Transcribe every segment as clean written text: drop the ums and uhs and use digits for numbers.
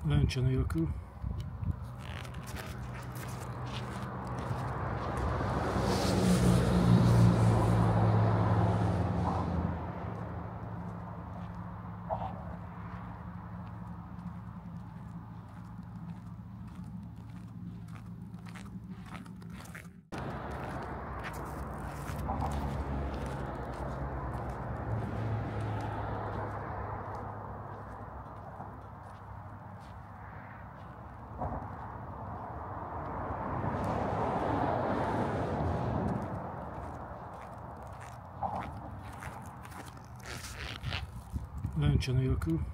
Lencse nélkül. Lencse nélkül.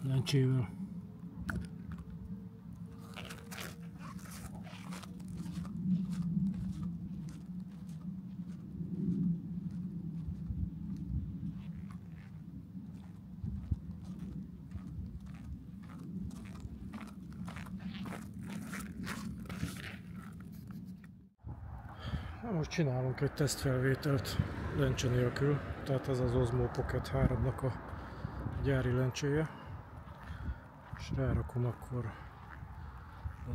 Lencsével. Most csinálunk egy tesztfelvételt lencse nélkül, tehát ez az Osmo Pocket 3-nak a gyári lencséje, és rárakom akkor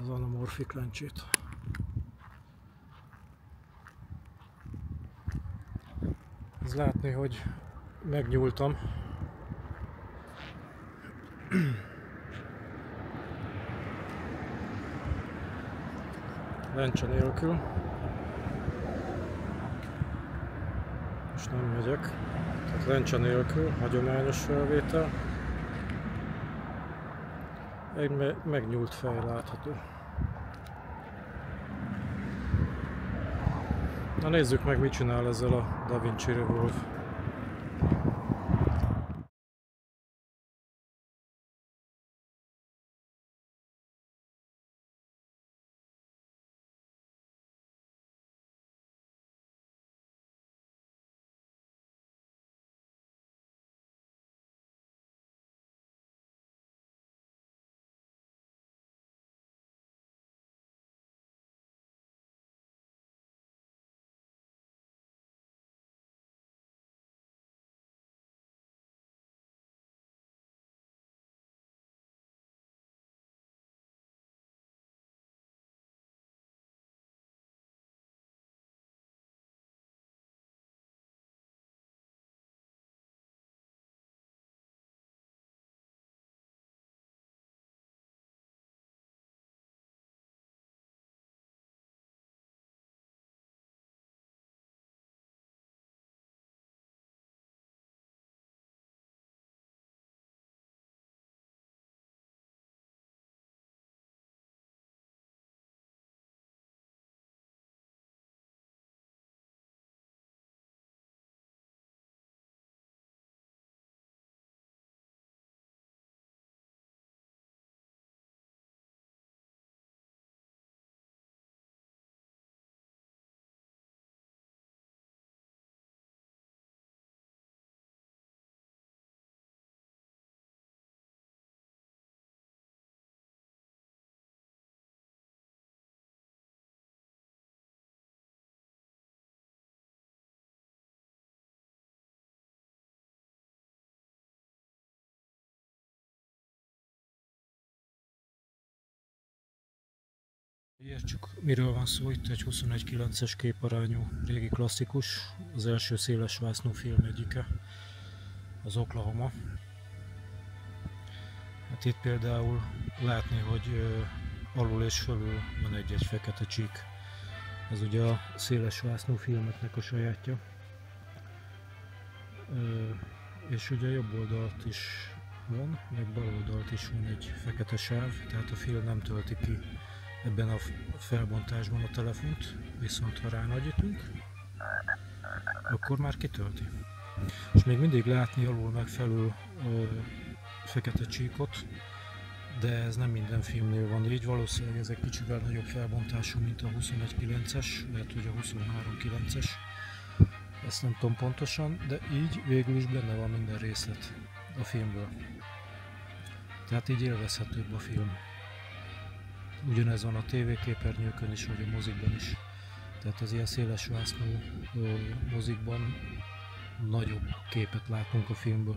az anamorfik lencsét. Ez látni, hogy megnyúltam. Lencse nélkül. Most nem megyek, tehát lencse nélkül, hagyományos felvétel. Egy megnyúlt fej látható. Na nézzük meg, mit csinál ezzel a DaVinci Revolve. Értsük, miről van szó. Itt egy 21:9-es képarányú régi klasszikus, az első széles vásznú film egyike, az Oklahoma. Hát itt például látni, hogy alul és fölül van egy fekete csík. Ez ugye a széles vásznú filmeknek a sajátja. És ugye jobb oldalt is van, meg bal oldalt is van egy fekete sáv, tehát a film nem tölti ki ebben a felbontásban a telefont, viszont ha ránagyítunk, akkor már kitölti. És még mindig látni alul meg felül fekete csíkot, de ez nem minden filmnél van így, valószínűleg ez egy kicsivel nagyobb felbontású, mint a 21.9-es, lehet, hogy a 23.9-es, ezt nem tudom pontosan, de így végül is benne van minden részlet a filmből. Tehát így élvezhetőbb a film. Ugyanez van a tévéképernyőkön is, vagy a mozikban is. Tehát az ilyen széles vásznú mozikban nagyobb képet látunk a filmből.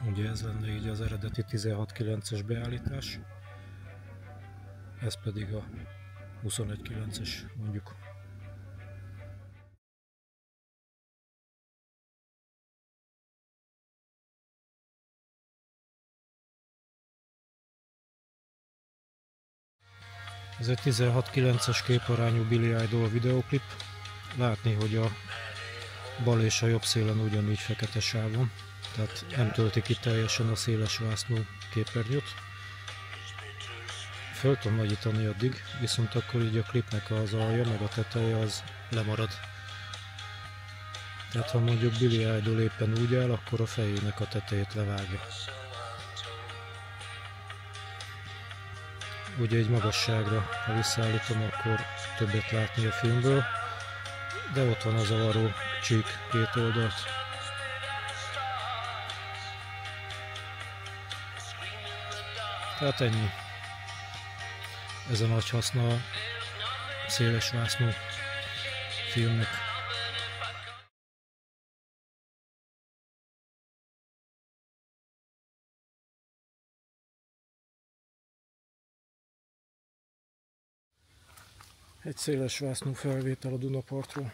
Ugye ez lenne így az eredeti 16.9-es beállítás, ez pedig a 21.9-es mondjuk. Ez egy 16.9-es képarányú Billy Idol videóklip. Látni, hogy a bal és a jobb szélen ugyanígy fekete sáv van, tehát nem tölti ki teljesen a széles vásznú képernyőt. Föl tudom nagyítani addig, viszont akkor így a klipnek az alja meg a teteje az lemarad. Tehát ha mondjuk Billy Idol éppen úgy áll, akkor a fejének a tetejét levágja. Ugye egy magasságra, ha visszaállítom, akkor többet látni a filmből, de ott van a zavaró csík két oldalt. Tehát ennyi. Ez a nagy haszna a széles vásznú filmnek. Egy széles vásznú felvétel a Dunapartról.